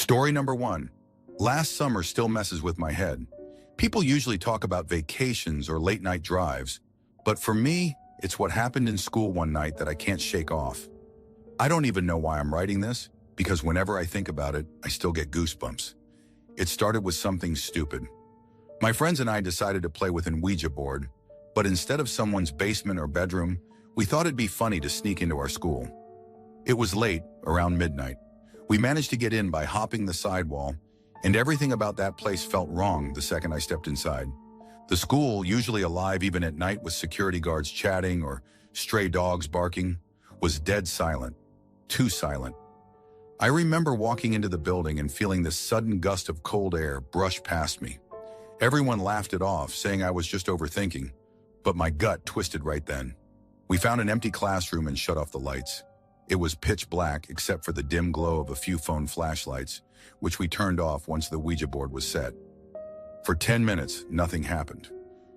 Story number 1. Last summer still messes with my head. People usually talk about vacations or late-night drives, but for me, it's what happened in school one night that I can't shake off. I don't even know why I'm writing this, because whenever I think about it, I still get goosebumps. It started with something stupid. My friends and I decided to play with an Ouija board, but instead of someone's basement or bedroom, we thought it'd be funny to sneak into our school. It was late, around midnight. We managed to get in by hopping the sidewall, and everything about that place felt wrong the second I stepped inside. The school, usually alive even at night with security guards chatting or stray dogs barking, was dead silent. Too silent. I remember walking into the building and feeling this sudden gust of cold air brush past me. Everyone laughed it off, saying I was just overthinking, but my gut twisted right then. We found an empty classroom and shut off the lights. It was pitch black except for the dim glow of a few phone flashlights, which we turned off once the Ouija board was set. For 10 minutes, nothing happened.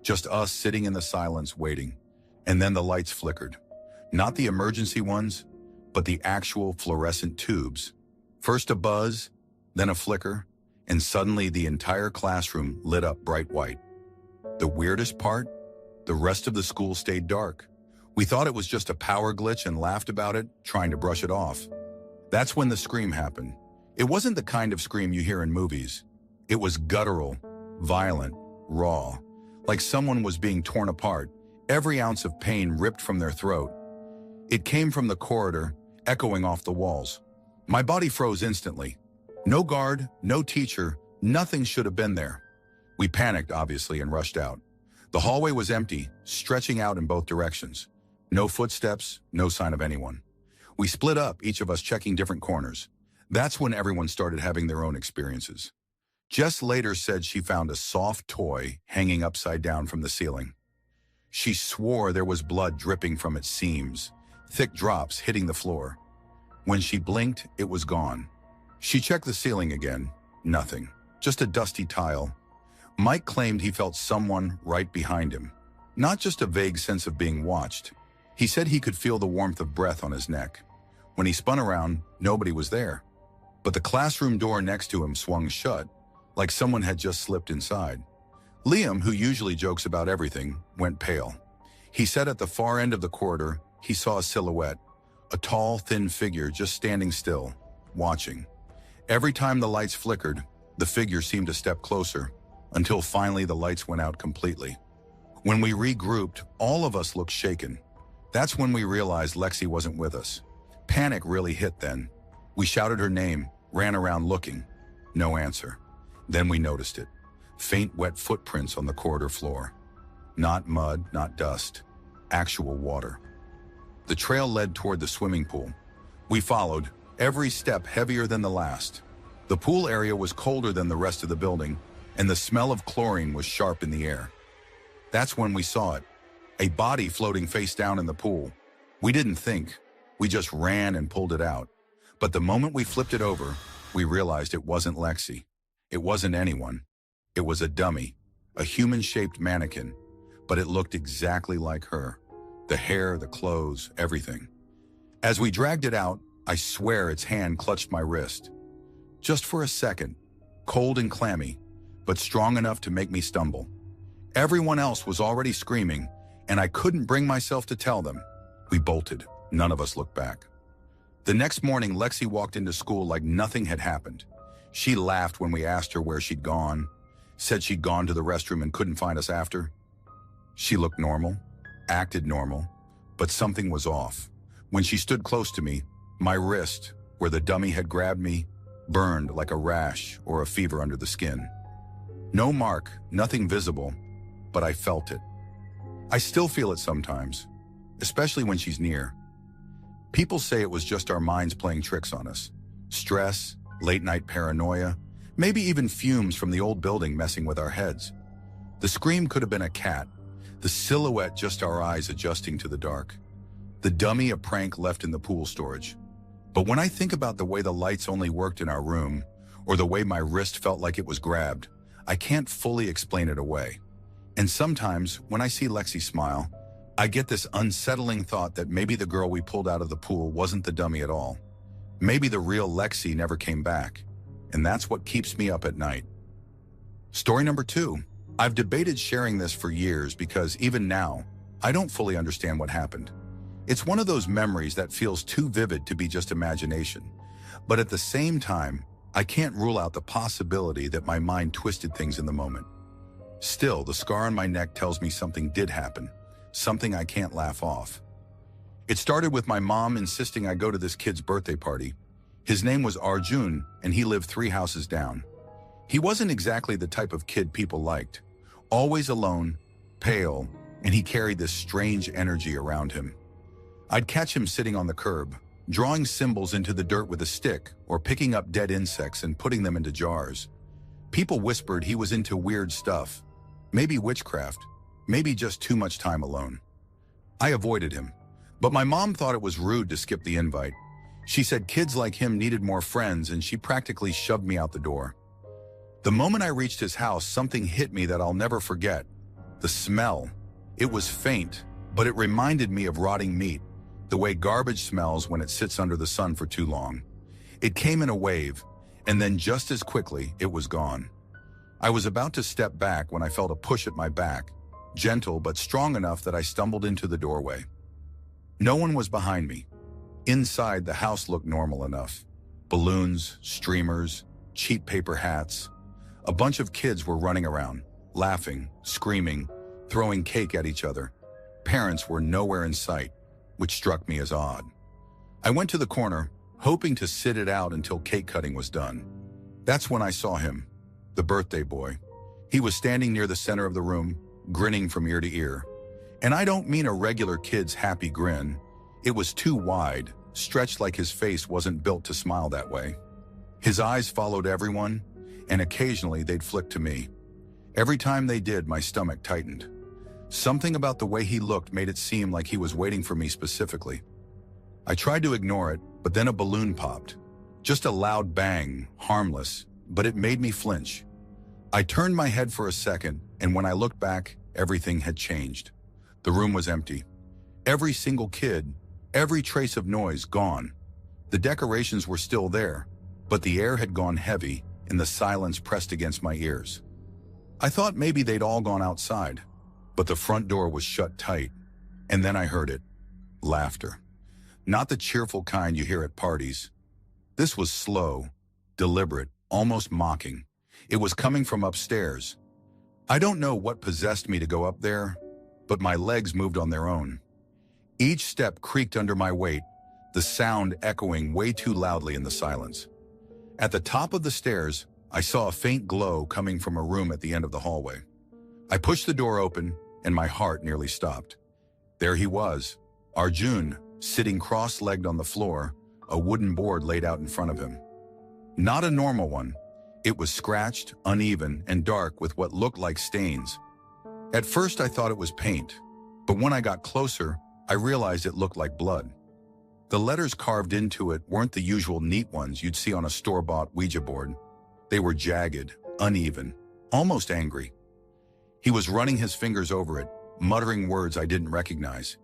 Just us sitting in the silence waiting. And then the lights flickered. Not the emergency ones, but the actual fluorescent tubes. First a buzz, then a flicker, and suddenly the entire classroom lit up bright white. The weirdest part? The rest of the school stayed dark. We thought it was just a power glitch and laughed about it, trying to brush it off. That's when the scream happened. It wasn't the kind of scream you hear in movies. It was guttural, violent, raw, like someone was being torn apart, every ounce of pain ripped from their throat. It came from the corridor, echoing off the walls. My body froze instantly. No guard, no teacher, nothing should have been there. We panicked, obviously, and rushed out. The hallway was empty, stretching out in both directions. No footsteps, no sign of anyone. We split up, each of us checking different corners. That's when everyone started having their own experiences. Jess later said she found a soft toy hanging upside down from the ceiling. She swore there was blood dripping from its seams, thick drops hitting the floor. When she blinked, it was gone. She checked the ceiling again. Nothing. Just a dusty tile. Mike claimed he felt someone right behind him. Not just a vague sense of being watched. He said he could feel the warmth of breath on his neck. When he spun around, nobody was there. But the classroom door next to him swung shut, like someone had just slipped inside. Liam, who usually jokes about everything, went pale. He said at the far end of the corridor, he saw a silhouette, a tall, thin figure just standing still, watching. Every time the lights flickered, the figure seemed to step closer, until finally the lights went out completely. When we regrouped, all of us looked shaken. That's when we realized Lexi wasn't with us. Panic really hit then. We shouted her name, ran around looking. No answer. Then we noticed it. Faint, wet footprints on the corridor floor. Not mud, not dust. Actual water. The trail led toward the swimming pool. We followed, every step heavier than the last. The pool area was colder than the rest of the building, and the smell of chlorine was sharp in the air. That's when we saw it. A body floating face down in the pool. We didn't think. We just ran and pulled it out. But the moment we flipped it over, we realized it wasn't Lexi. It wasn't anyone. It was a dummy, a human-shaped mannequin, but it looked exactly like her. The hair, the clothes, everything. As we dragged it out, I swear its hand clutched my wrist. Just for a second, cold and clammy, but strong enough to make me stumble. Everyone else was already screaming, and I couldn't bring myself to tell them. We bolted. None of us looked back. The next morning, Lexi walked into school like nothing had happened. She laughed when we asked her where she'd gone, said she'd gone to the restroom and couldn't find us after. She looked normal, acted normal, but something was off. When she stood close to me, my wrist, where the dummy had grabbed me, burned like a rash or a fever under the skin. No mark, nothing visible, but I felt it. I still feel it sometimes, especially when she's near. People say it was just our minds playing tricks on us. Stress, late-night paranoia, maybe even fumes from the old building messing with our heads. The scream could have been a cat, the silhouette just our eyes adjusting to the dark. The dummy a prank left in the pool storage. But when I think about the way the lights only worked in our room, or the way my wrist felt like it was grabbed, I can't fully explain it away. And sometimes, when I see Lexi smile, I get this unsettling thought that maybe the girl we pulled out of the pool wasn't the dummy at all. Maybe the real Lexi never came back. and that's what keeps me up at night. Story number 2. I've debated sharing this for years because even now, I don't fully understand what happened. It's one of those memories that feels too vivid to be just imagination. But at the same time, I can't rule out the possibility that my mind twisted things in the moment. Still, the scar on my neck tells me something did happen, something I can't laugh off. It started with my mom insisting I go to this kid's birthday party. His name was Arjun, and he lived 3 houses down. He wasn't exactly the type of kid people liked. Always alone, pale, and he carried this strange energy around him. I'd catch him sitting on the curb, drawing symbols into the dirt with a stick or picking up dead insects and putting them into jars. People whispered he was into weird stuff, maybe witchcraft, maybe just too much time alone. I avoided him, but my mom thought it was rude to skip the invite. She said kids like him needed more friends, and she practically shoved me out the door. The moment I reached his house, something hit me that I'll never forget. The smell. It was faint, but it reminded me of rotting meat, the way garbage smells when it sits under the sun for too long. It came in a wave, and then just as quickly, it was gone. I was about to step back when I felt a push at my back, gentle but strong enough that I stumbled into the doorway. No one was behind me. Inside, the house looked normal enough. Balloons, streamers, cheap paper hats. A bunch of kids were running around, laughing, screaming, throwing cake at each other. Parents were nowhere in sight, which struck me as odd. I went to the corner, hoping to sit it out until cake cutting was done. That's when I saw him, the birthday boy. He was standing near the center of the room, grinning from ear to ear. And I don't mean a regular kid's happy grin. It was too wide, stretched like his face wasn't built to smile that way. His eyes followed everyone, and occasionally they'd flick to me. Every time they did, my stomach tightened. Something about the way he looked made it seem like he was waiting for me specifically. I tried to ignore it, but then a balloon popped. Just a loud bang, harmless, but it made me flinch. I turned my head for a second, and when I looked back, everything had changed. The room was empty. Every single kid, every trace of noise gone. The decorations were still there, but the air had gone heavy, and the silence pressed against my ears. I thought maybe they'd all gone outside, but the front door was shut tight, and then I heard it. Laughter. Not the cheerful kind you hear at parties. This was slow, deliberate, almost mocking. It was coming from upstairs. I don't know what possessed me to go up there, but my legs moved on their own. Each step creaked under my weight, the sound echoing way too loudly in the silence. At the top of the stairs, I saw a faint glow coming from a room at the end of the hallway. I pushed the door open, and my heart nearly stopped. There he was, Arjun, sitting cross-legged on the floor, a wooden board laid out in front of him. Not a normal one. It was scratched, uneven, and dark with what looked like stains. At first I thought it was paint, but when I got closer, I realized it looked like blood. The letters carved into it weren't the usual neat ones you'd see on a store-bought Ouija board. They were jagged, uneven, almost angry. He was running his fingers over it, muttering words I didn't recognize.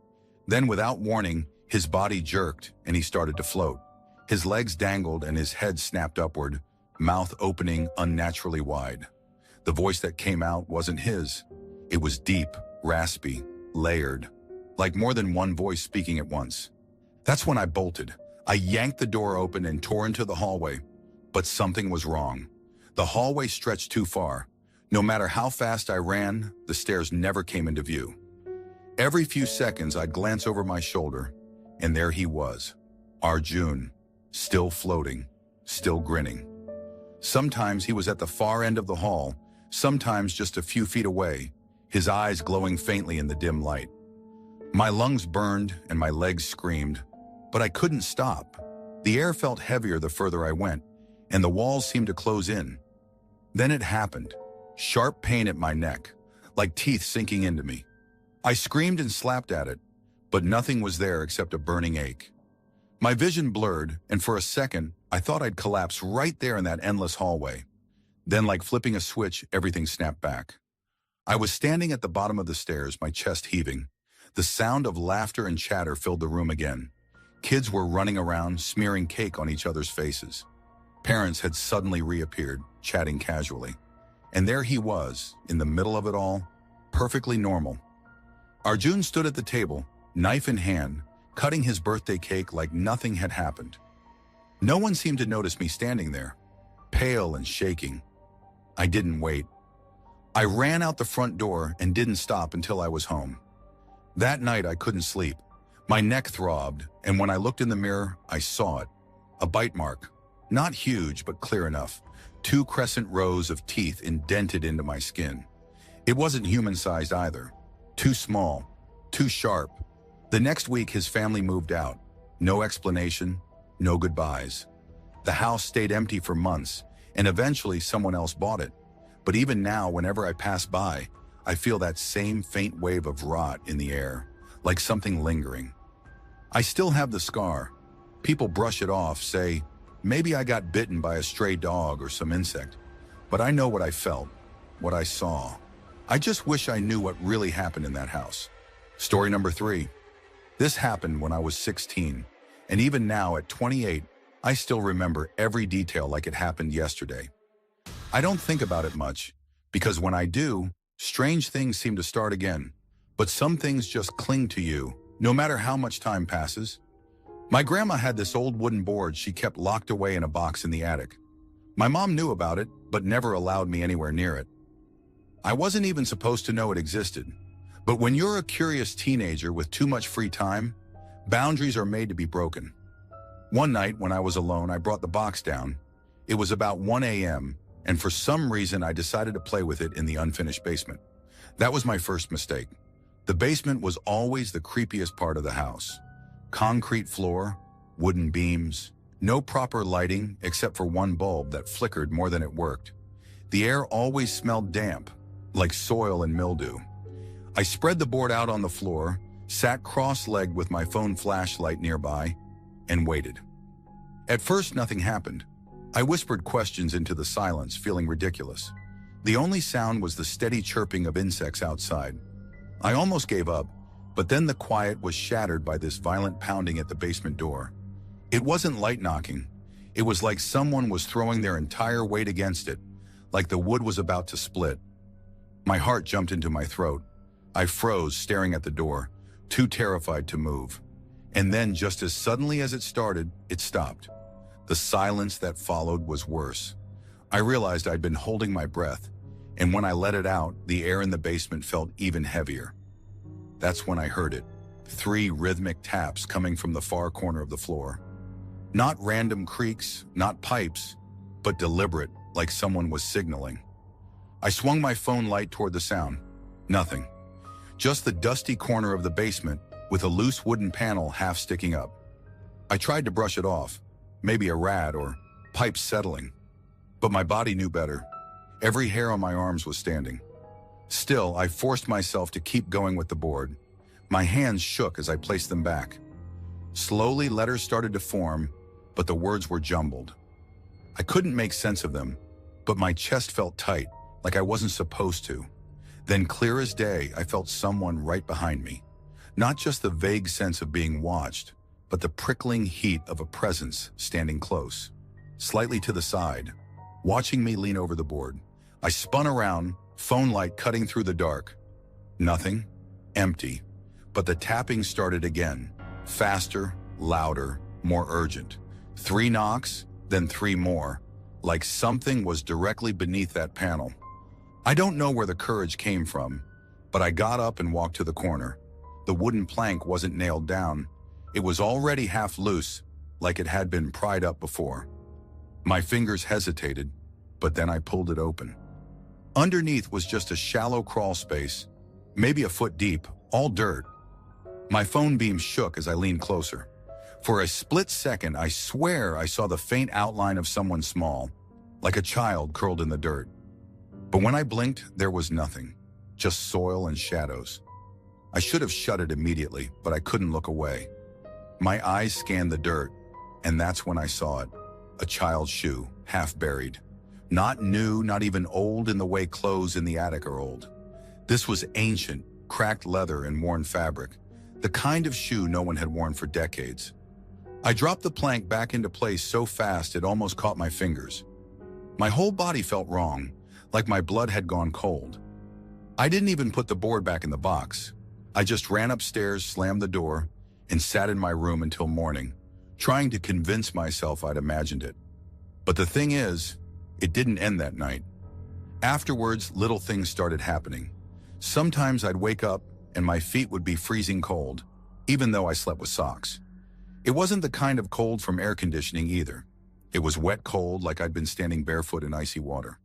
Then, without warning, his body jerked and he started to float. His legs dangled and his head snapped upward, mouth opening unnaturally wide. The voice that came out wasn't his. It was deep, raspy, layered, like more than one voice speaking at once. That's when I bolted. I yanked the door open and tore into the hallway, but something was wrong. The hallway stretched too far. No matter how fast I ran, the stairs never came into view. Every few seconds, I'd glance over my shoulder, and there he was, Arjun, still floating, still grinning. Sometimes he was at the far end of the hall, sometimes just a few feet away, his eyes glowing faintly in the dim light. My lungs burned and my legs screamed, but I couldn't stop. The air felt heavier the further I went, and the walls seemed to close in. Then it happened. Sharp pain at my neck, like teeth sinking into me. I screamed and slapped at it, but nothing was there except a burning ache. My vision blurred, and for a second, I thought I'd collapse right there in that endless hallway. Then, like flipping a switch, everything snapped back. I was standing at the bottom of the stairs, my chest heaving. The sound of laughter and chatter filled the room again. Kids were running around, smearing cake on each other's faces. Parents had suddenly reappeared, chatting casually. And there he was, in the middle of it all, perfectly normal. Arjun stood at the table, knife in hand, cutting his birthday cake like nothing had happened. No one seemed to notice me standing there, pale and shaking. I didn't wait. I ran out the front door and didn't stop until I was home. That night I couldn't sleep. My neck throbbed, and when I looked in the mirror, I saw it. A bite mark. Not huge, but clear enough. 2 crescent rows of teeth indented into my skin. It wasn't human-sized either. Too small, too sharp. The next week, his family moved out. No explanation, no goodbyes. The house stayed empty for months, and eventually someone else bought it. But even now, whenever I pass by, I feel that same faint wave of rot in the air, like something lingering. I still have the scar. People brush it off, say, maybe I got bitten by a stray dog or some insect. But I know what I felt, what I saw. I just wish I knew what really happened in that house. Story number 3. This happened when I was 16, and even now at 28, I still remember every detail like it happened yesterday. I don't think about it much, because when I do, strange things seem to start again. But some things just cling to you, no matter how much time passes. My grandma had this old wooden board she kept locked away in a box in the attic. My mom knew about it, but never allowed me anywhere near it. I wasn't even supposed to know it existed. But when you're a curious teenager with too much free time, boundaries are made to be broken. One night when I was alone, I brought the box down. It was about 1 a.m., and for some reason I decided to play with it in the unfinished basement. That was my first mistake. The basement was always the creepiest part of the house. Concrete floor, wooden beams, no proper lighting except for one bulb that flickered more than it worked. The air always smelled damp, like soil and mildew. I spread the board out on the floor, sat cross-legged with my phone flashlight nearby, and waited. At first, nothing happened. I whispered questions into the silence, feeling ridiculous. The only sound was the steady chirping of insects outside. I almost gave up, but then the quiet was shattered by this violent pounding at the basement door. It wasn't light knocking. It was like someone was throwing their entire weight against it, like the wood was about to split. My heart jumped into my throat. I froze, staring at the door, too terrified to move. And then, just as suddenly as it started, it stopped. The silence that followed was worse. I realized I'd been holding my breath, and when I let it out, the air in the basement felt even heavier. That's when I heard it. 3 rhythmic taps coming from the far corner of the floor. Not random creaks, not pipes, but deliberate, like someone was signaling. I swung my phone light toward the sound. Nothing. Just the dusty corner of the basement with a loose wooden panel half sticking up. I tried to brush it off, maybe a rat or pipes settling. But my body knew better. Every hair on my arms was standing. Still, I forced myself to keep going with the board. My hands shook as I placed them back. Slowly, letters started to form, but the words were jumbled. I couldn't make sense of them, but my chest felt tight, like I wasn't supposed to. Then, clear as day, I felt someone right behind me. Not just the vague sense of being watched, but the prickling heat of a presence standing close, slightly to the side, watching me lean over the board. I spun around, phone light cutting through the dark. Nothing. Empty. But the tapping started again. Faster, louder, more urgent. 3 knocks, then 3 more, like something was directly beneath that panel. I don't know where the courage came from, but I got up and walked to the corner. The wooden plank wasn't nailed down. It was already half loose, like it had been pried up before. My fingers hesitated, but then I pulled it open. Underneath was just a shallow crawl space, maybe a foot deep, all dirt. My phone beam shook as I leaned closer. For a split second, I swear I saw the faint outline of someone small, like a child curled in the dirt. But when I blinked, there was nothing, just soil and shadows. I should have shut it immediately, but I couldn't look away. My eyes scanned the dirt, and that's when I saw it. A child's shoe, half buried. Not new, not even old in the way clothes in the attic are old. This was ancient, cracked leather and worn fabric, the kind of shoe no one had worn for decades. I dropped the plank back into place so fast it almost caught my fingers. My whole body felt wrong, like my blood had gone cold. I didn't even put the board back in the box. I just ran upstairs, slammed the door, and sat in my room until morning, trying to convince myself I'd imagined it. But the thing is, it didn't end that night. Afterwards, little things started happening. Sometimes I'd wake up and my feet would be freezing cold, even though I slept with socks. It wasn't the kind of cold from air conditioning either. It was wet cold, like I'd been standing barefoot in icy water.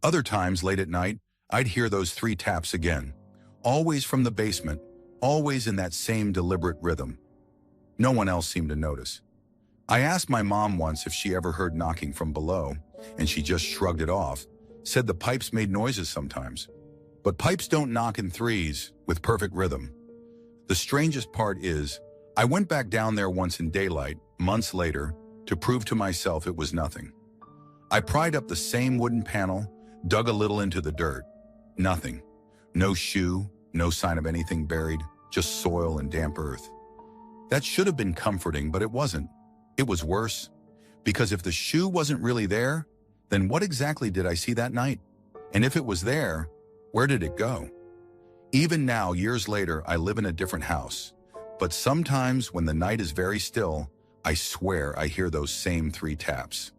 Other times, late at night, I'd hear those 3 taps again, always from the basement, always in that same deliberate rhythm. No one else seemed to notice. I asked my mom once if she ever heard knocking from below, and she just shrugged it off, said the pipes made noises sometimes. But pipes don't knock in threes with perfect rhythm. The strangest part is, I went back down there once in daylight, months later, to prove to myself it was nothing. I pried up the same wooden panel, dug a little into the dirt. Nothing. No shoe, no sign of anything buried, just soil and damp earth. That should have been comforting, but it wasn't. It was worse, because if the shoe wasn't really there, then what exactly did I see that night? And if it was there, where did it go? Even now, years later, I live in a different house. But sometimes when the night is very still, I swear I hear those same 3 taps.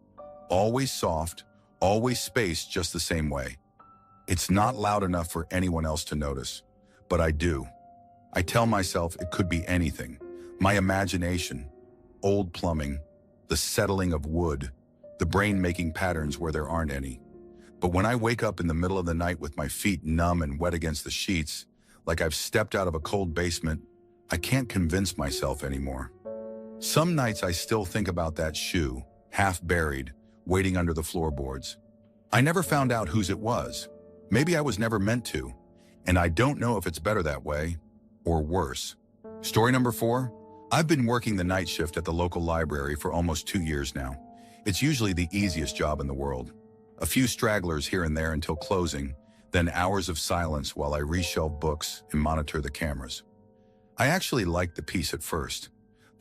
Always soft, always spaced just the same way. It's not loud enough for anyone else to notice, but I do. I tell myself it could be anything. My imagination, old plumbing, the settling of wood, the brain making patterns where there aren't any. But when I wake up in the middle of the night with my feet numb and wet against the sheets, like I've stepped out of a cold basement, I can't convince myself anymore. Some nights I still think about that shoe, half buried, waiting under the floorboards. I never found out whose it was. Maybe I was never meant to, and I don't know if it's better that way or worse. Story number 4. I've been working the night shift at the local library for almost 2 years now. It's usually the easiest job in the world. A few stragglers here and there until closing, then hours of silence while I reshelve books and monitor the cameras. I actually liked the peace at first.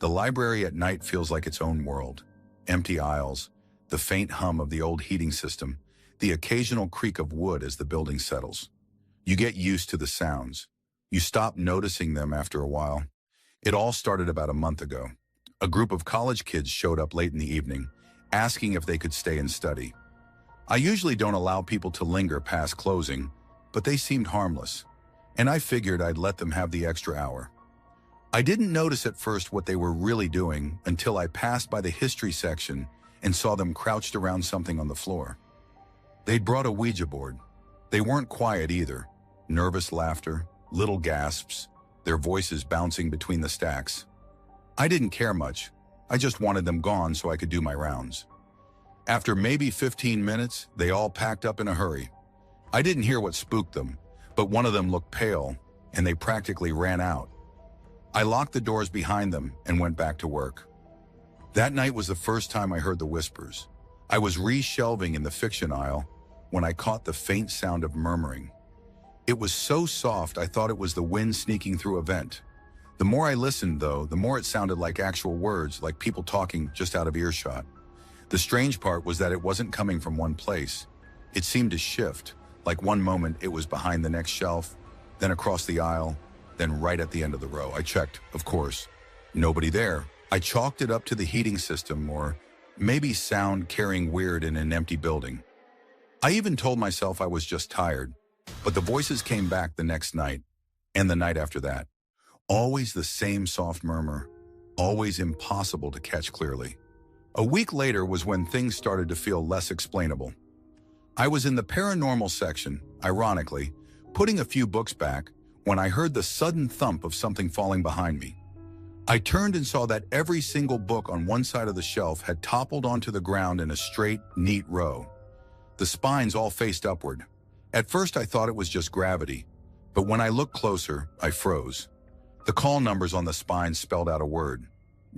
The library at night feels like its own world. Empty aisles, the faint hum of the old heating system, the occasional creak of wood as the building settles. You get used to the sounds. You stop noticing them after a while. It all started about a month ago. A group of college kids showed up late in the evening, asking if they could stay and study. I usually don't allow people to linger past closing, but they seemed harmless, and I figured I'd let them have the extra hour. I didn't notice at first what they were really doing until I passed by the history section and saw them crouched around something on the floor. They'd brought a Ouija board. They weren't quiet either. Nervous laughter, little gasps, their voices bouncing between the stacks. I didn't care much. I just wanted them gone so I could do my rounds. After maybe 15 minutes, they all packed up in a hurry. I didn't hear what spooked them, but one of them looked pale, and they practically ran out. I locked the doors behind them and went back to work. That night was the first time I heard the whispers. I was re-shelving in the fiction aisle when I caught the faint sound of murmuring. It was so soft I thought it was the wind sneaking through a vent. The more I listened, though, the more it sounded like actual words, like people talking just out of earshot. The strange part was that it wasn't coming from one place. It seemed to shift, like one moment it was behind the next shelf, then across the aisle, then right at the end of the row. I checked, of course. Nobody there. I chalked it up to the heating system or maybe sound carrying weird in an empty building. I even told myself I was just tired, but the voices came back the next night and the night after that. Always the same soft murmur, always impossible to catch clearly. A week later was when things started to feel less explainable. I was in the paranormal section, ironically, putting a few books back when I heard the sudden thump of something falling behind me. I turned and saw that every single book on one side of the shelf had toppled onto the ground in a straight, neat row. The spines all faced upward. At first I thought it was just gravity, but when I looked closer, I froze. The call numbers on the spines spelled out a word,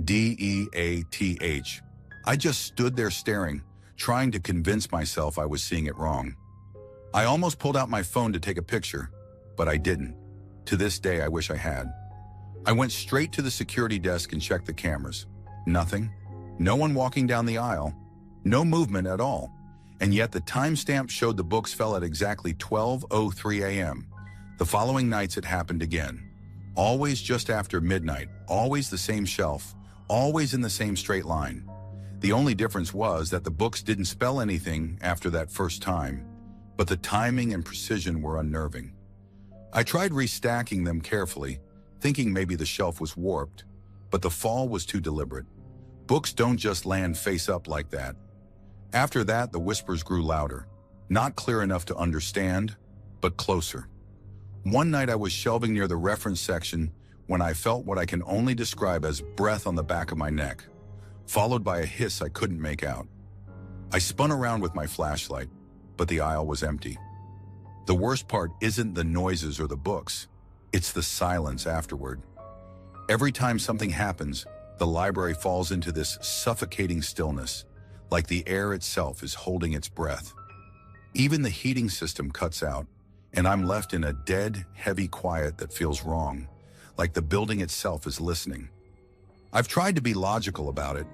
DEATH. I just stood there staring, trying to convince myself I was seeing it wrong. I almost pulled out my phone to take a picture, but I didn't. To this day, I wish I had. I went straight to the security desk and checked the cameras. Nothing. No one walking down the aisle. No movement at all. And yet the timestamp showed the books fell at exactly 12:03 a.m. The following nights it happened again. Always just after midnight, always the same shelf, always in the same straight line. The only difference was that the books didn't spell anything after that first time, but the timing and precision were unnerving. I tried restacking them carefully, thinking maybe the shelf was warped, but the fall was too deliberate. Books don't just land face up like that. After that, the whispers grew louder, not clear enough to understand, but closer. One night I was shelving near the reference section when I felt what I can only describe as breath on the back of my neck, followed by a hiss I couldn't make out. I spun around with my flashlight, but the aisle was empty. The worst part isn't the noises or the books, it's the silence afterward. Every time something happens, the library falls into this suffocating stillness, like the air itself is holding its breath. Even the heating system cuts out, and I'm left in a dead, heavy quiet that feels wrong, like the building itself is listening. I've tried to be logical about it.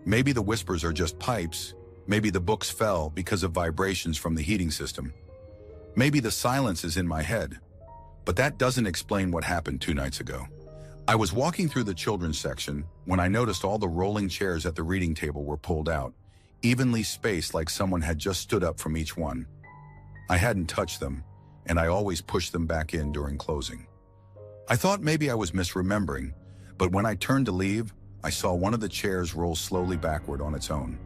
Maybe the whispers are just pipes. Maybe the books fell because of vibrations from the heating system. Maybe the silence is in my head. But that doesn't explain what happened 2 nights ago. I was walking through the children's section when I noticed all the rolling chairs at the reading table were pulled out, evenly spaced like someone had just stood up from each one. I hadn't touched them, and I always pushed them back in during closing. I thought maybe I was misremembering, but when I turned to leave, I saw one of the chairs roll slowly backward on its own,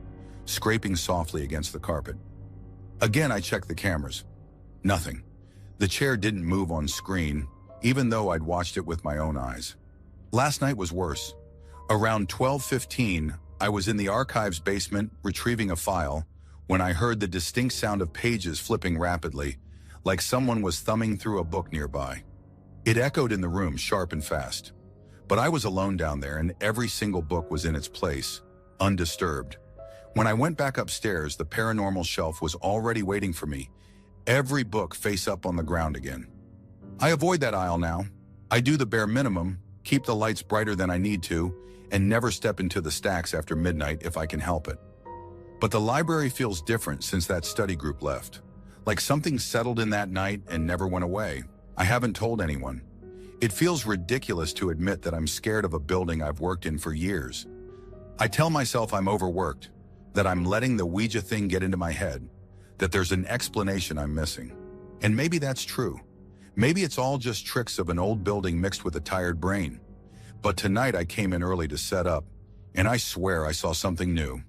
scraping softly against the carpet. Again, I checked the cameras. Nothing. The chair didn't move on screen, even though I'd watched it with my own eyes. Last night was worse. Around 12:15, I was in the archives basement retrieving a file when I heard the distinct sound of pages flipping rapidly, like someone was thumbing through a book nearby. It echoed in the room sharp and fast. But I was alone down there and every single book was in its place, undisturbed. When I went back upstairs, the paranormal shelf was already waiting for me, every book face up on the ground again. I avoid that aisle now. I do the bare minimum, keep the lights brighter than I need to, and never step into the stacks after midnight if I can help it. But the library feels different since that study group left. Like something settled in that night and never went away. I haven't told anyone. It feels ridiculous to admit that I'm scared of a building I've worked in for years. I tell myself I'm overworked, that I'm letting the Ouija thing get into my head, that there's an explanation I'm missing. And maybe that's true. Maybe it's all just tricks of an old building mixed with a tired brain. But tonight I came in early to set up, and I swear I saw something new.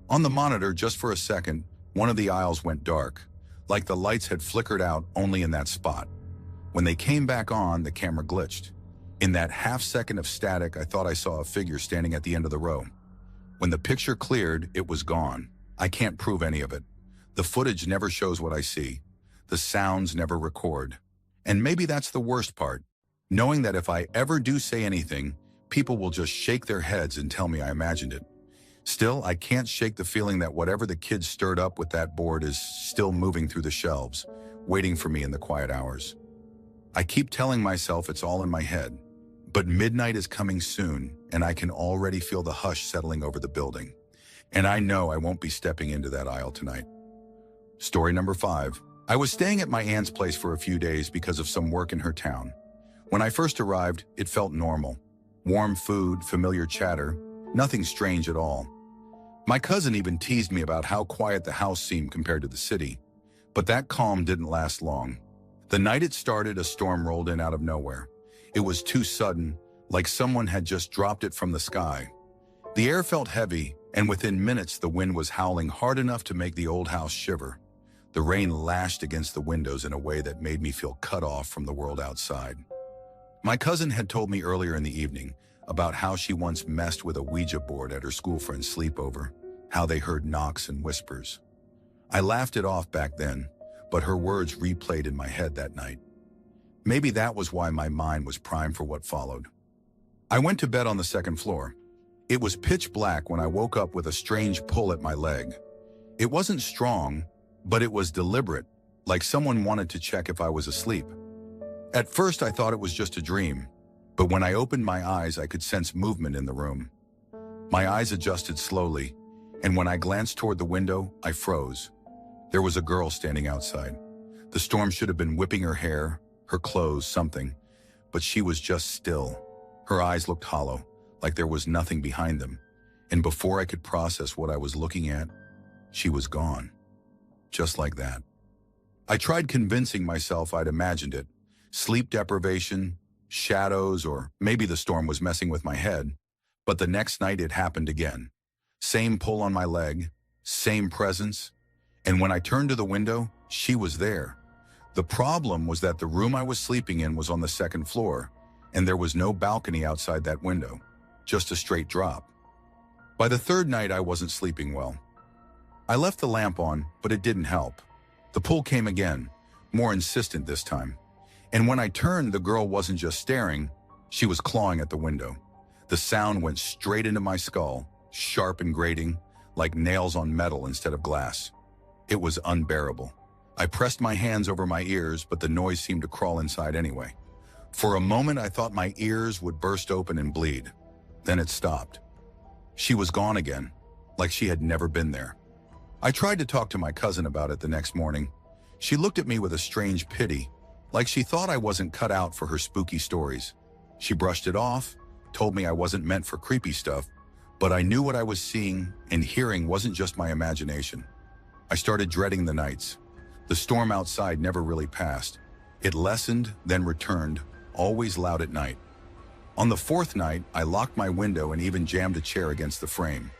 On the monitor, just for a second, one of the aisles went dark, like the lights had flickered out only in that spot. When they came back on, the camera glitched. In that half second of static, I thought I saw a figure standing at the end of the row. When the picture cleared, it was gone. I can't prove any of it. The footage never shows what I see. The sounds never record. And maybe that's the worst part, knowing that if I ever do say anything, people will just shake their heads and tell me I imagined it. Still, I can't shake the feeling that whatever the kids stirred up with that board is still moving through the shelves, waiting for me in the quiet hours. I keep telling myself it's all in my head, but midnight is coming soon, and I can already feel the hush settling over the building. And I know I won't be stepping into that aisle tonight. Story number 5. I was staying at my aunt's place for a few days because of some work in her town. When I first arrived, it felt normal. Warm food, familiar chatter, nothing strange at all. My cousin even teased me about how quiet the house seemed compared to the city. But that calm didn't last long. The night it started, a storm rolled in out of nowhere. It was too sudden, like someone had just dropped it from the sky. The air felt heavy, and within minutes the wind was howling hard enough to make the old house shiver. The rain lashed against the windows in a way that made me feel cut off from the world outside. My cousin had told me earlier in the evening about how she once messed with a Ouija board at her school friend's sleepover, how they heard knocks and whispers. I laughed it off back then, but her words replayed in my head that night. Maybe that was why my mind was primed for what followed. I went to bed on the second floor. It was pitch black when I woke up with a strange pull at my leg. It wasn't strong, but it was deliberate, like someone wanted to check if I was asleep. At first, I thought it was just a dream, but when I opened my eyes, I could sense movement in the room. My eyes adjusted slowly, and when I glanced toward the window, I froze. There was a girl standing outside. The storm should have been whipping her hair, her clothes, something, but she was just still. Her eyes looked hollow, like there was nothing behind them, and before I could process what I was looking at, she was gone. Just like that. I tried convincing myself I'd imagined it. Sleep deprivation, shadows, or maybe the storm was messing with my head. But the next night it happened again. Same pull on my leg, same presence, and when I turned to the window, she was there. The problem was that the room I was sleeping in was on the second floor, and there was no balcony outside that window, just a straight drop. By the third night, I wasn't sleeping well. I left the lamp on, but it didn't help. The pull came again, more insistent this time. And when I turned, the girl wasn't just staring, she was clawing at the window. The sound went straight into my skull, sharp and grating, like nails on metal instead of glass. It was unbearable. I pressed my hands over my ears, but the noise seemed to crawl inside anyway. For a moment, I thought my ears would burst open and bleed. Then it stopped. She was gone again, like she had never been there. I tried to talk to my cousin about it the next morning. She looked at me with a strange pity, like she thought I wasn't cut out for her spooky stories. She brushed it off, told me I wasn't meant for creepy stuff, but I knew what I was seeing and hearing wasn't just my imagination. I started dreading the nights. The storm outside never really passed. It lessened, then returned, always loud at night. On the fourth night, I locked my window and even jammed a chair against the frame.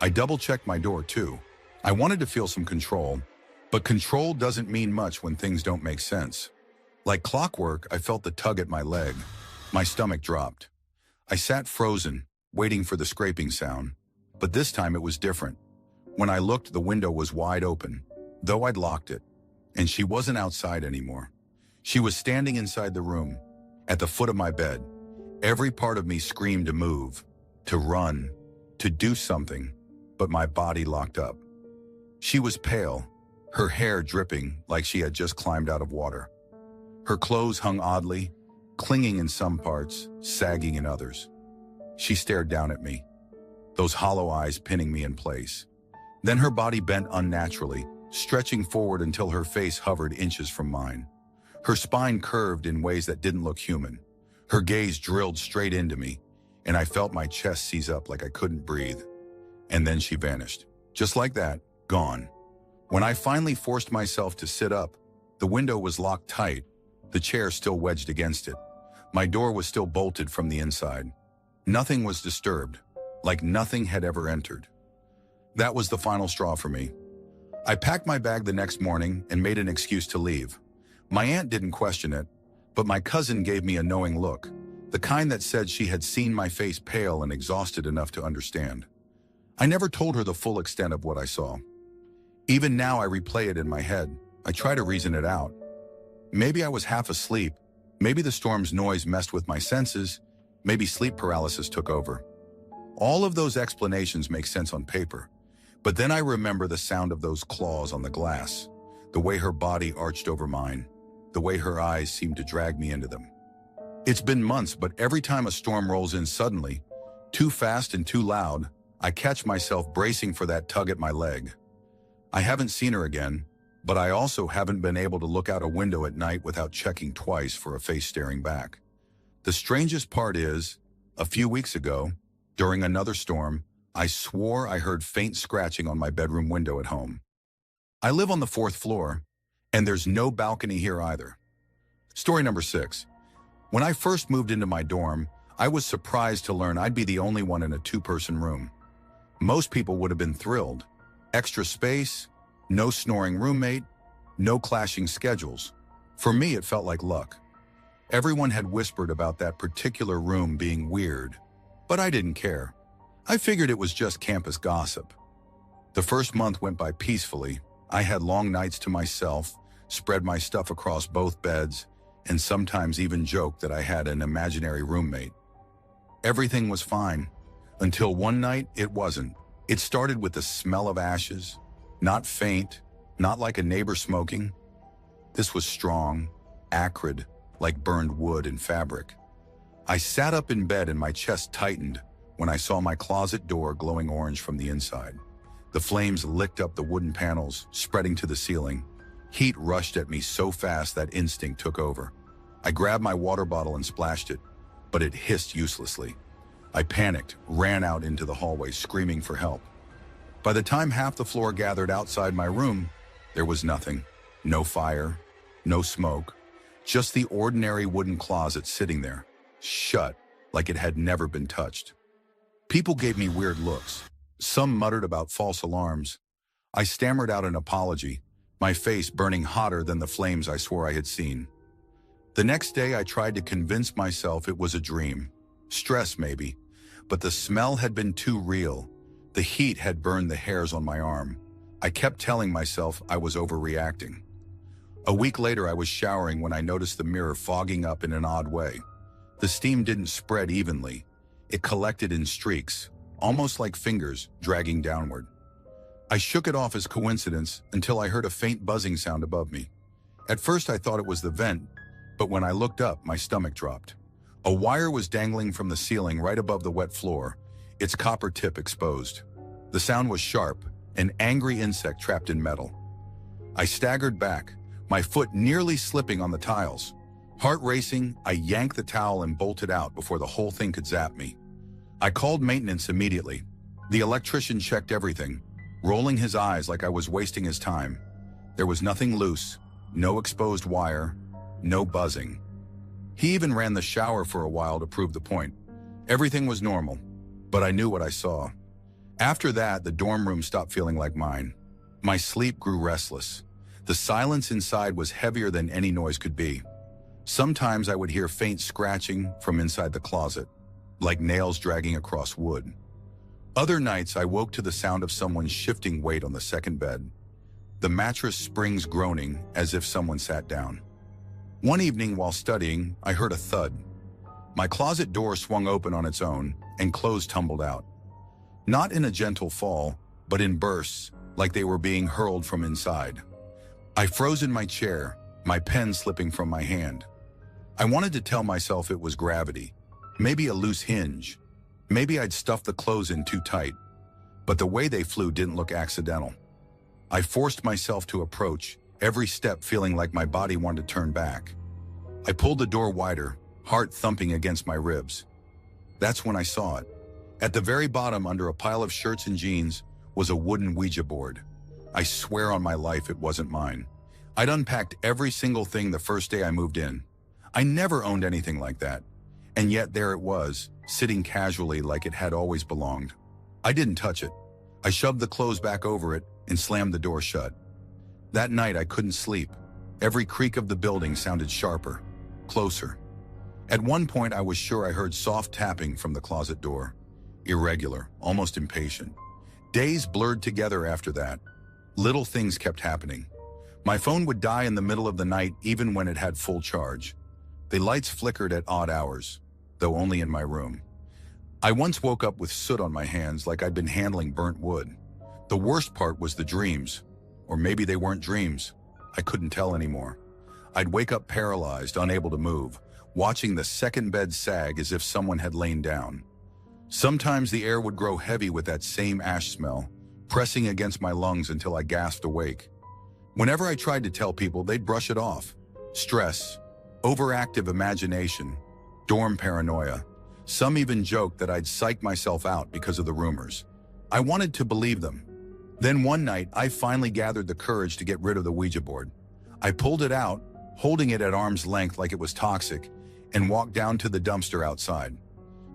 I double-checked my door too. I wanted to feel some control, but control doesn't mean much when things don't make sense. Like clockwork, I felt the tug at my leg. My stomach dropped. I sat frozen, waiting for the scraping sound, but this time it was different. When I looked, the window was wide open, though I'd locked it, and she wasn't outside anymore. She was standing inside the room, at the foot of my bed. Every part of me screamed to move, to run, to do something, but my body locked up. She was pale, her hair dripping like she had just climbed out of water. Her clothes hung oddly, clinging in some parts, sagging in others. She stared down at me, those hollow eyes pinning me in place. Then her body bent unnaturally, stretching forward until her face hovered inches from mine. Her spine curved in ways that didn't look human. Her gaze drilled straight into me, and I felt my chest seize up like I couldn't breathe. And then she vanished. Just like that, gone. When I finally forced myself to sit up, the window was locked tight, the chair still wedged against it. My door was still bolted from the inside. Nothing was disturbed, like nothing had ever entered. That was the final straw for me. I packed my bag the next morning and made an excuse to leave. My aunt didn't question it, but my cousin gave me a knowing look, the kind that said she had seen my face pale and exhausted enough to understand. I never told her the full extent of what I saw. Even now I replay it in my head. I try to reason it out. Maybe I was half asleep. Maybe the storm's noise messed with my senses. Maybe sleep paralysis took over. All of those explanations make sense on paper. But then I remember the sound of those claws on the glass, the way her body arched over mine, the way her eyes seemed to drag me into them. It's been months, but every time a storm rolls in suddenly, too fast and too loud, I catch myself bracing for that tug at my leg. I haven't seen her again, but I also haven't been able to look out a window at night without checking twice for a face staring back. The strangest part is, a few weeks ago, during another storm, I swore I heard faint scratching on my bedroom window at home. I live on the 4th floor, and there's no balcony here either. Story number 6. When I first moved into my dorm, I was surprised to learn I'd be the only one in a 2-person room. Most people would have been thrilled. Extra space, no snoring roommate, no clashing schedules. For me, it felt like luck. Everyone had whispered about that particular room being weird, but I didn't care. I figured it was just campus gossip. The first month went by peacefully. I had long nights to myself, spread my stuff across both beds, and sometimes even joked that I had an imaginary roommate. Everything was fine, until one night it wasn't. It started with the smell of ashes, not faint, not like a neighbor smoking. This was strong, acrid, like burned wood and fabric. I sat up in bed and my chest tightened, when I saw my closet door glowing orange from the inside. The flames licked up the wooden panels, spreading to the ceiling. Heat rushed at me so fast that instinct took over. I grabbed my water bottle and splashed it, but it hissed uselessly. I panicked, ran out into the hallway, screaming for help. By the time half the floor gathered outside my room, there was nothing. No fire, no smoke, just the ordinary wooden closet sitting there, shut like it had never been touched. People gave me weird looks. Some muttered about false alarms. I stammered out an apology, my face burning hotter than the flames I swore I had seen. The next day, I tried to convince myself it was a dream. Stress, maybe. But the smell had been too real. The heat had burned the hairs on my arm. I kept telling myself I was overreacting. A week later, I was showering when I noticed the mirror fogging up in an odd way. The steam didn't spread evenly. It collected in streaks, almost like fingers dragging downward. I shook it off as coincidence until I heard a faint buzzing sound above me. At first, I thought it was the vent, but when I looked up, my stomach dropped. A wire was dangling from the ceiling right above the wet floor, its copper tip exposed. The sound was sharp, an angry insect trapped in metal. I staggered back, my foot nearly slipping on the tiles. Heart racing, I yanked the towel and bolted out before the whole thing could zap me. I called maintenance immediately. The electrician checked everything, rolling his eyes like I was wasting his time. There was nothing loose, no exposed wire, no buzzing. He even ran the shower for a while to prove the point. Everything was normal, but I knew what I saw. After that, the dorm room stopped feeling like mine. My sleep grew restless. The silence inside was heavier than any noise could be. Sometimes I would hear faint scratching from inside the closet, like nails dragging across wood. Other nights, I woke to the sound of someone shifting weight on the second bed. The mattress springs groaning as if someone sat down. One evening while studying, I heard a thud. My closet door swung open on its own, and clothes tumbled out. Not in a gentle fall, but in bursts, like they were being hurled from inside. I froze in my chair, my pen slipping from my hand. I wanted to tell myself it was gravity, maybe a loose hinge. Maybe I'd stuffed the clothes in too tight, but the way they flew didn't look accidental. I forced myself to approach, every step feeling like my body wanted to turn back. I pulled the door wider, heart thumping against my ribs. That's when I saw it. At the very bottom, under a pile of shirts and jeans, was a wooden Ouija board. I swear on my life it wasn't mine. I'd unpacked every single thing the first day I moved in. I never owned anything like that. And yet there it was, sitting casually like it had always belonged. I didn't touch it. I shoved the clothes back over it and slammed the door shut. That night I couldn't sleep. Every creak of the building sounded sharper, closer. At one point I was sure I heard soft tapping from the closet door. Irregular, almost impatient. Days blurred together after that. Little things kept happening. My phone would die in the middle of the night even when it had full charge. The lights flickered at odd hours, though only in my room. I once woke up with soot on my hands like I'd been handling burnt wood. The worst part was the dreams. Or maybe they weren't dreams. I couldn't tell anymore. I'd wake up paralyzed, unable to move, watching the second bed sag as if someone had lain down. Sometimes the air would grow heavy with that same ash smell, pressing against my lungs until I gasped awake. Whenever I tried to tell people, they'd brush it off. Stress, overactive imagination, dorm paranoia. Some even joked that I'd psyched myself out because of the rumors. I wanted to believe them. Then one night, I finally gathered the courage to get rid of the Ouija board. I pulled it out, holding it at arm's length like it was toxic, and walked down to the dumpster outside.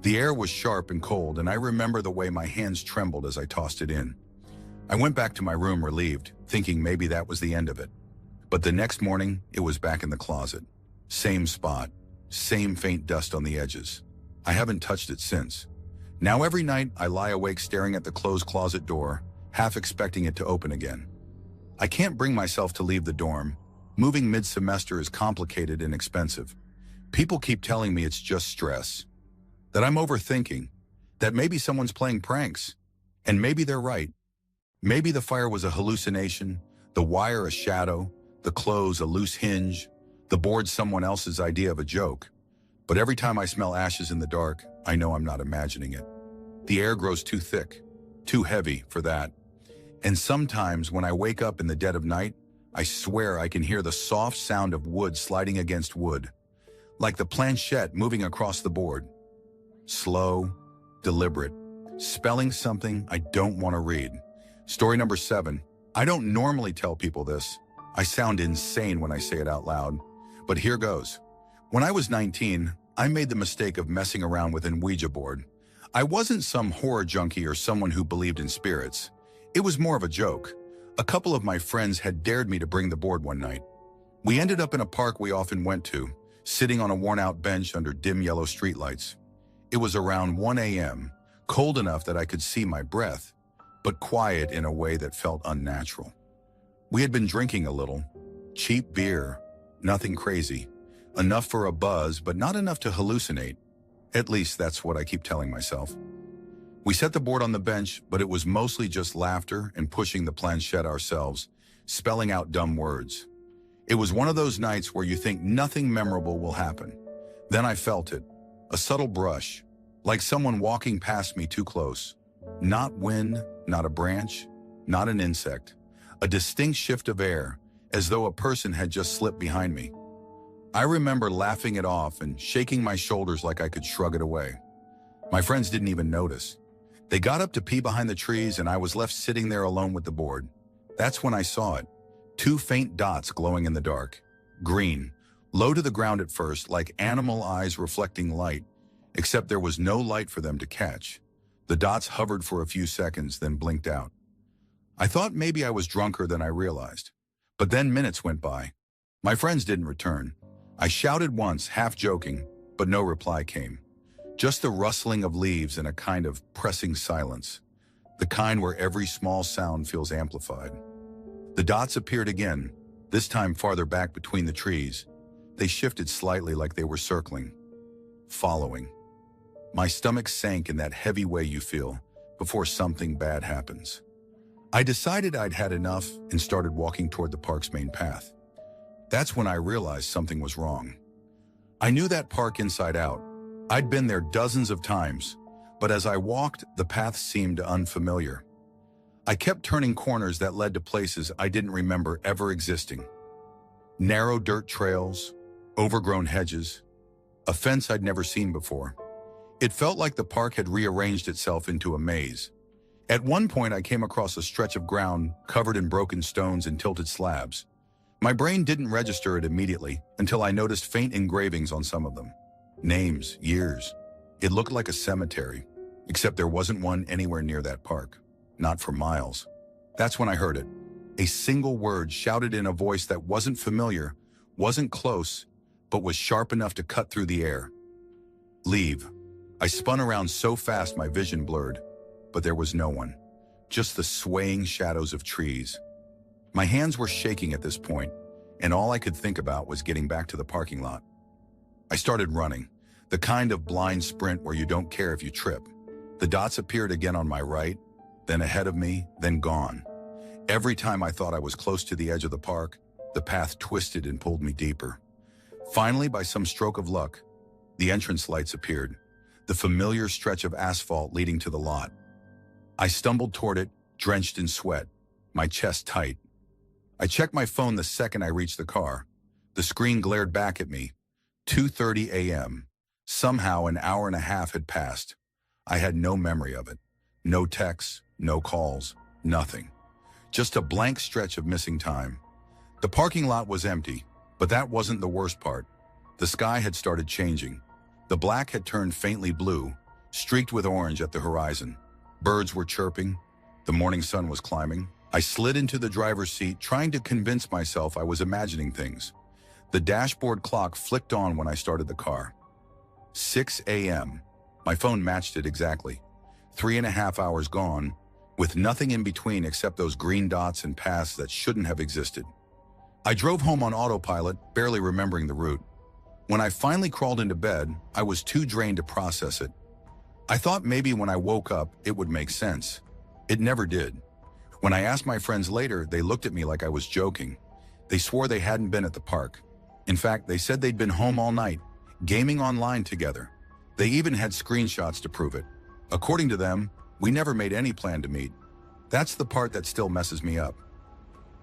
The air was sharp and cold, and I remember the way my hands trembled as I tossed it in. I went back to my room relieved, thinking maybe that was the end of it. But the next morning, it was back in the closet. Same spot, same faint dust on the edges. I haven't touched it since. Now every night, I lie awake staring at the closed closet door, half expecting it to open again. I can't bring myself to leave the dorm. Moving mid-semester is complicated and expensive. People keep telling me it's just stress, that I'm overthinking, that maybe someone's playing pranks. And maybe they're right. Maybe the fire was a hallucination, the wire a shadow, the clothes a loose hinge, the board someone else's idea of a joke. But every time I smell ashes in the dark, I know I'm not imagining it. The air grows too thick, too heavy for that. And sometimes when I wake up in the dead of night, I swear I can hear the soft sound of wood sliding against wood, like the planchette moving across the board. Slow, deliberate, spelling something I don't want to read. Story number 7. I don't normally tell people this. I sound insane when I say it out loud. But here goes. When I was 19, I made the mistake of messing around with an Ouija board. I wasn't some horror junkie or someone who believed in spirits. It was more of a joke. A couple of my friends had dared me to bring the board one night. We ended up in a park we often went to, sitting on a worn-out bench under dim yellow streetlights. It was around 1 a.m., cold enough that I could see my breath, but quiet in a way that felt unnatural. We had been drinking a little. Cheap beer, nothing crazy. Enough for a buzz, but not enough to hallucinate. At least that's what I keep telling myself. We set the board on the bench, but it was mostly just laughter and pushing the planchette ourselves, spelling out dumb words. It was one of those nights where you think nothing memorable will happen. Then I felt it, a subtle brush, like someone walking past me too close. Not wind, not a branch, not an insect. A distinct shift of air, as though a person had just slipped behind me. I remember laughing it off and shaking my shoulders like I could shrug it away. My friends didn't even notice. They got up to pee behind the trees and I was left sitting there alone with the board. That's when I saw it. 2 faint dots glowing in the dark. Green, low to the ground at first, like animal eyes reflecting light, except there was no light for them to catch. The dots hovered for a few seconds, then blinked out. I thought maybe I was drunker than I realized. But then minutes went by. My friends didn't return. I shouted once, half joking, but no reply came. Just the rustling of leaves and a kind of pressing silence. The kind where every small sound feels amplified. The dots appeared again, this time farther back between the trees. They shifted slightly like they were circling, following. My stomach sank in that heavy way you feel before something bad happens. I decided I'd had enough and started walking toward the park's main path. That's when I realized something was wrong. I knew that park inside out. I'd been there dozens of times, but as I walked, the path seemed unfamiliar. I kept turning corners that led to places I didn't remember ever existing. Narrow dirt trails, overgrown hedges, a fence I'd never seen before. It felt like the park had rearranged itself into a maze. At one point, I came across a stretch of ground covered in broken stones and tilted slabs. My brain didn't register it immediately until I noticed faint engravings on some of them. Names, years. It looked like a cemetery, except there wasn't one anywhere near that park. Not for miles. That's when I heard it. A single word shouted in a voice that wasn't familiar, wasn't close, but was sharp enough to cut through the air. Leave. I spun around so fast my vision blurred, but there was no one. Just the swaying shadows of trees. My hands were shaking at this point, and all I could think about was getting back to the parking lot. I started running, the kind of blind sprint where you don't care if you trip. The dots appeared again on my right, then ahead of me, then gone. Every time I thought I was close to the edge of the park, the path twisted and pulled me deeper. Finally, by some stroke of luck, the entrance lights appeared, the familiar stretch of asphalt leading to the lot. I stumbled toward it, drenched in sweat, my chest tight. I checked my phone the second I reached the car. The screen glared back at me. 2:30 a.m. Somehow an hour and a half had passed. I had no memory of it. No texts, no calls, nothing. Just a blank stretch of missing time. The parking lot was empty, but that wasn't the worst part. The sky had started changing. The black had turned faintly blue, streaked with orange at the horizon. Birds were chirping. The morning sun was climbing. I slid into the driver's seat, trying to convince myself I was imagining things. The dashboard clock flicked on when I started the car. 6 a.m. My phone matched it exactly. 3.5 hours gone, with nothing in between except those green dots and paths that shouldn't have existed. I drove home on autopilot, barely remembering the route. When I finally crawled into bed, I was too drained to process it. I thought maybe when I woke up, it would make sense. It never did. When I asked my friends later, they looked at me like I was joking. They swore they hadn't been at the park. In fact, they said they'd been home all night, gaming online together. They even had screenshots to prove it. According to them, we never made any plan to meet. That's the part that still messes me up.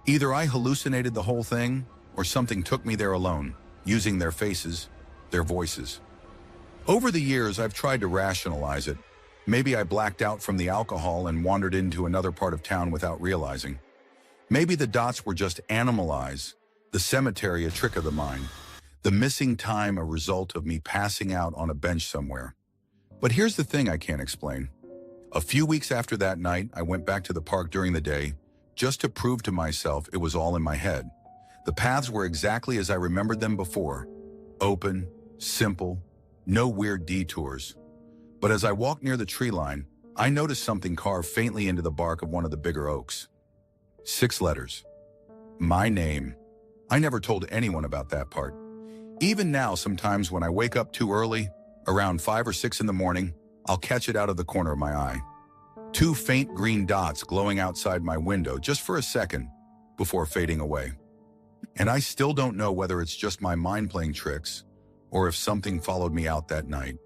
Either I hallucinated the whole thing, or something took me there alone, using their faces, their voices. Over the years, I've tried to rationalize it. Maybe I blacked out from the alcohol and wandered into another part of town without realizing. Maybe the dots were just animal eyes, the cemetery a trick of the mind, the missing time a result of me passing out on a bench somewhere. But here's the thing I can't explain. A few weeks after that night, I went back to the park during the day, just to prove to myself it was all in my head. The paths were exactly as I remembered them before. Open, simple, no weird detours. But as I walked near the tree line, I noticed something carved faintly into the bark of one of the bigger oaks. 6 letters. My name. I never told anyone about that part. Even now, sometimes when I wake up too early, around 5 or 6 in the morning, I'll catch it out of the corner of my eye. 2 faint green dots glowing outside my window just for a second before fading away. And I still don't know whether it's just my mind playing tricks or if something followed me out that night.